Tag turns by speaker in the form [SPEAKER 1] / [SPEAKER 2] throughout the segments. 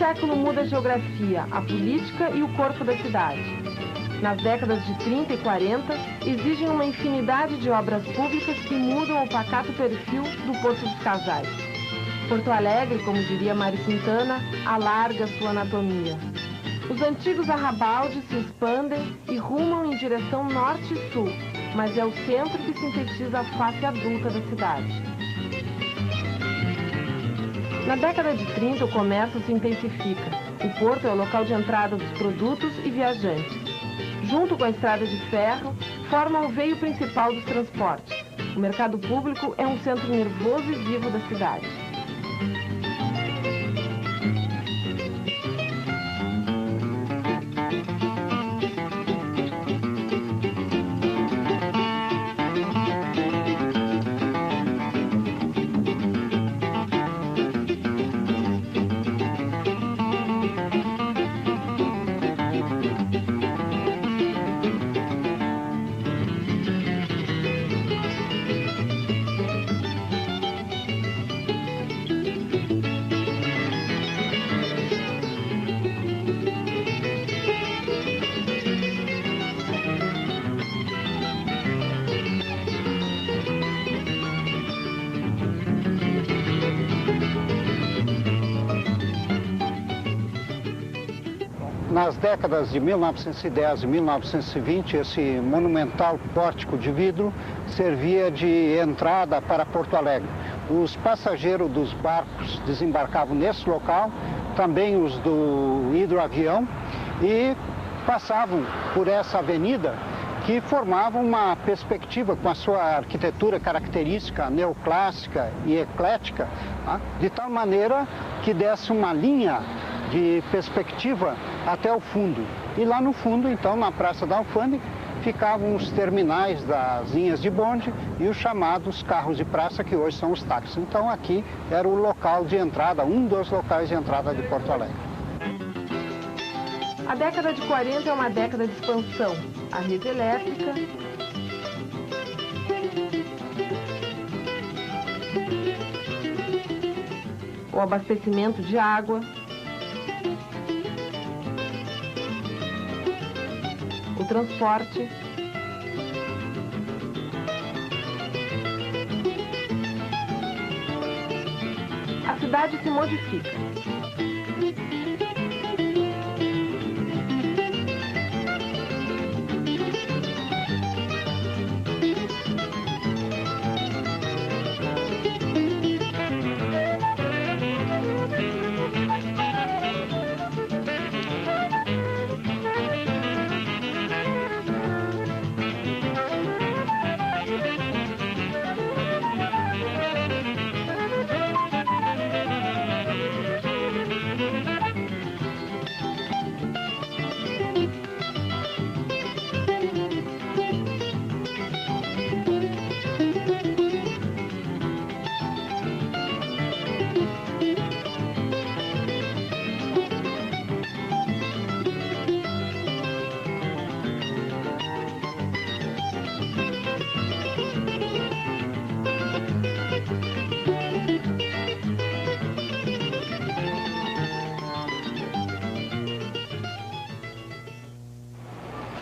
[SPEAKER 1] século muda a geografia, a política e o corpo da cidade. Nas décadas de 30 e 40, exigem uma infinidade de obras públicas que mudam o pacato perfil do Porto dos Casais. Porto Alegre, como diria Mário Quintana, alarga sua anatomia. Os antigos arrabaldes se expandem e rumam em direção norte e sul, mas é o centro que sintetiza a face adulta da cidade. Na década de 30, o comércio se intensifica. O porto é o local de entrada dos produtos e viajantes. Junto com a estrada de ferro, formam o veio principal dos transportes. O mercado público é um centro nervoso e vivo da cidade.
[SPEAKER 2] Nas décadas de 1910 e 1920, esse monumental pórtico de vidro servia de entrada para Porto Alegre. Os passageiros dos barcos desembarcavam nesse local, também os do hidroavião, e passavam por essa avenida que formava uma perspectiva com a sua arquitetura característica neoclássica e eclética, de tal maneira que desse uma linha de perspectiva até o fundo. E lá no fundo, então, na Praça da Alfândega, ficavam os terminais das linhas de bonde e os chamados carros de praça, que hoje são os táxis. Então aqui era o local de entrada, um dos locais de entrada de Porto Alegre.
[SPEAKER 1] A década de 40 é uma década de expansão. A rede elétrica, o abastecimento de água, o transporte, a cidade se modifica.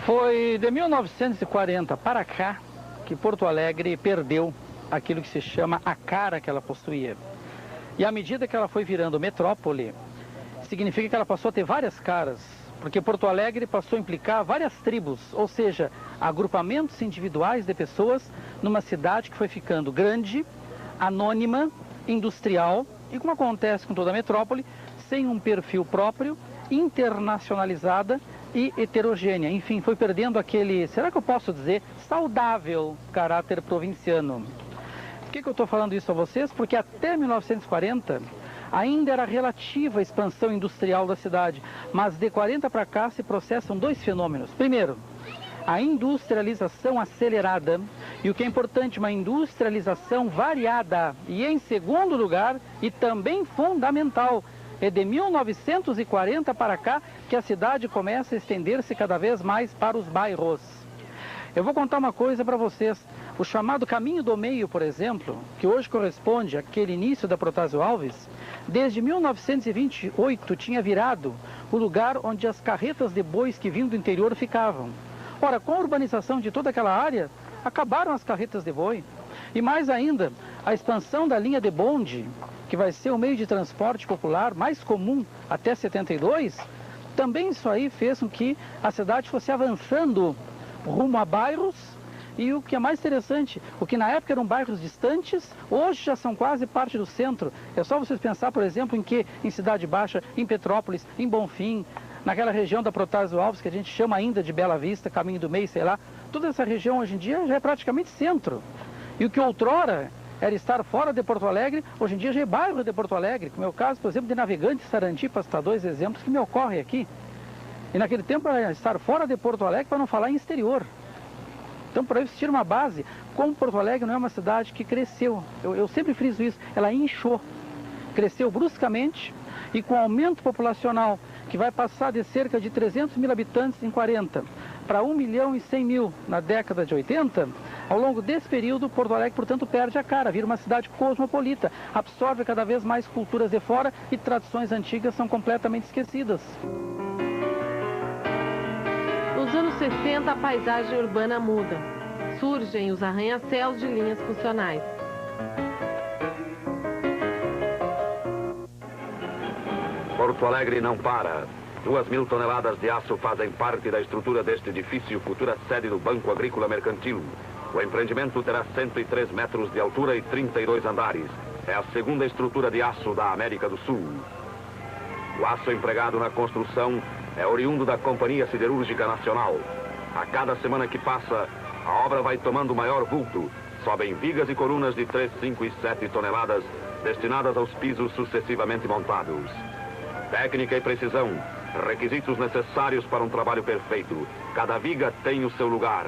[SPEAKER 3] Foi de 1940 para cá que Porto Alegre perdeu aquilo que se chama a cara que ela possuía. E à medida que ela foi virando metrópole, significa que ela passou a ter várias caras, porque Porto Alegre passou a implicar várias tribos, ou seja, agrupamentos individuais de pessoas numa cidade que foi ficando grande, anônima, industrial e, como acontece com toda a metrópole, sem um perfil próprio, internacionalizada e heterogênea. Enfim, foi perdendo aquele, será que eu posso dizer, saudável caráter provinciano. Por que eu estou falando isso a vocês? Porque até 1940 ainda era relativa a expansão industrial da cidade, mas de 40 para cá se processam dois fenômenos. Primeiro, a industrialização acelerada e, o que é importante, uma industrialização variada. E em segundo lugar, e também fundamental, é de 1940 para cá que a cidade começa a estender-se cada vez mais para os bairros. Eu vou contar uma coisa para vocês. O chamado Caminho do Meio, por exemplo, que hoje corresponde àquele início da Protásio Alves, desde 1928 tinha virado o lugar onde as carretas de bois que vinham do interior ficavam. Ora, com a urbanização de toda aquela área, acabaram as carretas de boi. E mais ainda, a expansão da linha de bonde, que vai ser o meio de transporte popular mais comum até 72, também isso aí fez com que a cidade fosse avançando rumo a bairros. E o que é mais interessante, o que na época eram bairros distantes, hoje já são quase parte do centro. É só vocês pensar, por exemplo, em Cidade Baixa, em Petrópolis, em Bonfim, naquela região da Protásio Alves, que a gente chama ainda de Bela Vista, Caminho do Meio, sei lá. Toda essa região hoje em dia já é praticamente centro. E o que outrora era estar fora de Porto Alegre, hoje em dia já é bairro de Porto Alegre. Como é o caso, por exemplo, de Navegantes, Sarandi, para citar dois exemplos que me ocorrem aqui. E naquele tempo era estar fora de Porto Alegre para não falar em exterior. Então, para existir uma base, como Porto Alegre não é uma cidade que cresceu, eu sempre friso isso, ela inchou, cresceu bruscamente e com aumento populacional, que vai passar de cerca de 300 mil habitantes em 40 para 1 milhão e 100 mil na década de 80, ao longo desse período, Porto Alegre, portanto, perde a cara, vira uma cidade cosmopolita, absorve cada vez mais culturas de fora e tradições antigas são completamente esquecidas.
[SPEAKER 1] Nos anos 60, a paisagem urbana muda. Surgem os arranha-céus de linhas funcionais.
[SPEAKER 4] Porto Alegre não para. 2.000 toneladas de aço fazem parte da estrutura deste edifício, futura sede do Banco Agrícola Mercantil. O empreendimento terá 103 metros de altura e 32 andares. É a segunda estrutura de aço da América do Sul. O aço empregado na construção é oriundo da Companhia Siderúrgica Nacional. A cada semana que passa, a obra vai tomando maior vulto. Sobem vigas e colunas de 3, 5 e 7 toneladas, destinadas aos pisos sucessivamente montados. Técnica e precisão, requisitos necessários para um trabalho perfeito. Cada viga tem o seu lugar.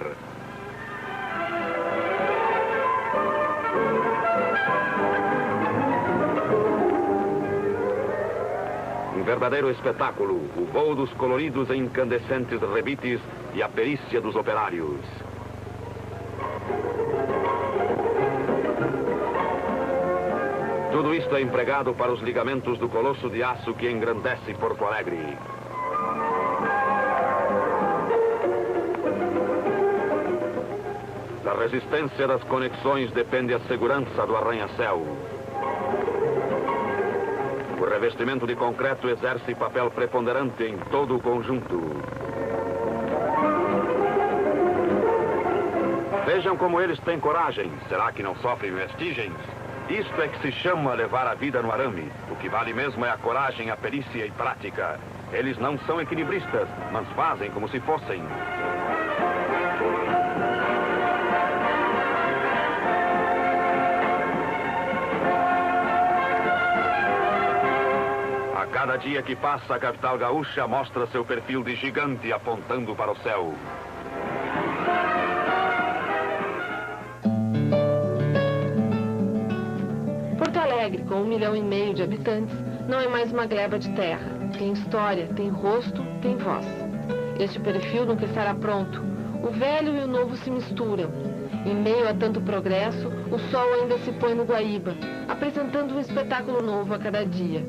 [SPEAKER 4] Um verdadeiro espetáculo, o voo dos coloridos e incandescentes rebites e a perícia dos operários. Tudo isto é empregado para os ligamentos do colosso de aço que engrandece Porto Alegre. Da resistência das conexões depende a segurança do arranha-céu. O revestimento de concreto exerce papel preponderante em todo o conjunto. Vejam como eles têm coragem. Será que não sofrem vestigens? Isto é que se chama levar a vida no arame. O que vale mesmo é a coragem, a perícia e prática. Eles não são equilibristas, mas fazem como se fossem. A cada dia que passa, a capital gaúcha mostra seu perfil de gigante apontando para o céu.
[SPEAKER 1] Porto Alegre, com 1,5 milhão de habitantes, não é mais uma gleba de terra. Tem história, tem rosto, tem voz. Este perfil nunca estará pronto. O velho e o novo se misturam. Em meio a tanto progresso, o sol ainda se põe no Guaíba, apresentando um espetáculo novo a cada dia.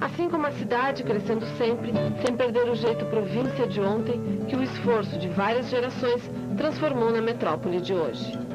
[SPEAKER 1] Assim como a cidade crescendo sempre, sem perder o jeito província de ontem, que o esforço de várias gerações transformou na metrópole de hoje.